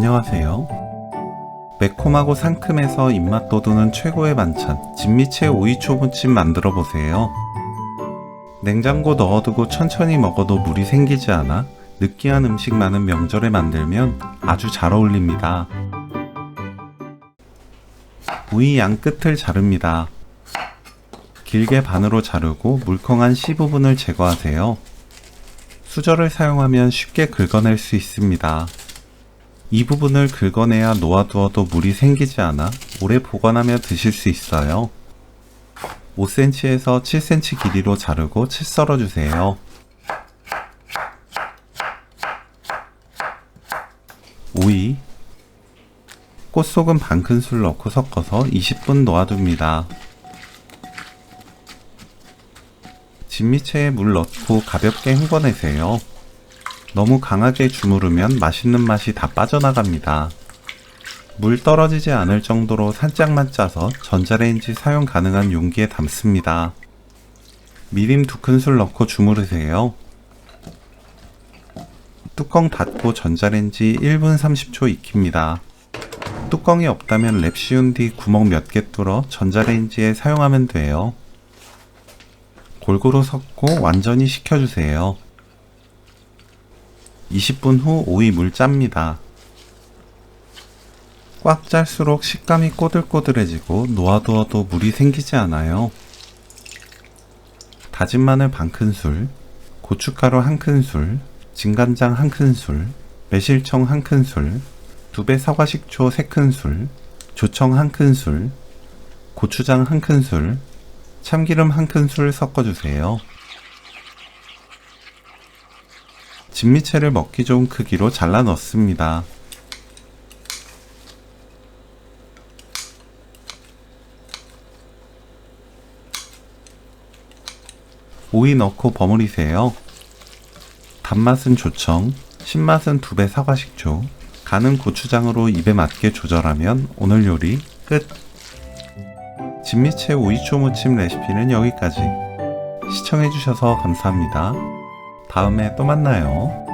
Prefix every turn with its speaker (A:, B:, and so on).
A: 안녕하세요. 매콤하고 상큼해서 입맛 돋우는 최고의 반찬 진미채 오이초무침 만들어 보세요. 냉장고 넣어두고 천천히 먹어도 물이 생기지 않아 느끼한 음식 많은 명절에 만들면 아주 잘 어울립니다. 오이 양 끝을 자릅니다. 길게 반으로 자르고 물컹한 씨 부분을 제거하세요. 수저를 사용하면 쉽게 긁어낼 수 있습니다. 이 부분을 긁어내야 놓아두어도 물이 생기지 않아 오래 보관하며 드실 수 있어요. 5cm에서 7cm 길이로 자르고 채 썰어주세요. 오이, 꽃소금 반 큰술 넣고 섞어서 20분 놓아둡니다. 진미채에 물 넣고 가볍게 헹궈내세요. 너무 강하게 주무르면 맛있는 맛이 다 빠져나갑니다. 물 떨어지지 않을 정도로 살짝만 짜서 전자레인지 사용 가능한 용기에 담습니다. 미림 2큰술 넣고 주무르세요. 뚜껑 닫고 전자레인지 1분 30초 익힙니다. 뚜껑이 없다면 랩 씌운 뒤 구멍 몇 개 뚫어 전자레인지에 사용하면 돼요. 골고루 섞고 완전히 식혀주세요. 20분 후 오이 물 짭니다. 꽉 짤수록 식감이 꼬들꼬들해지고 놓아두어도 물이 생기지 않아요. 다진 마늘 반 큰술, 고춧가루 1큰술, 진간장 1큰술, 매실청 1큰술, 2배 사과식초 3큰술, 조청 1큰술, 고추장 1큰술, 참기름 1큰술 섞어주세요. 진미채를 먹기 좋은 크기로 잘라 넣습니다. 오이 넣고 버무리세요. 단맛은 조청, 신맛은 2배 사과식초, 간은 고추장으로 입에 맞게 조절하면 오늘 요리 끝! 진미채 오이초무침 레시피는 여기까지. 시청해주셔서 감사합니다. 다음에 또 만나요.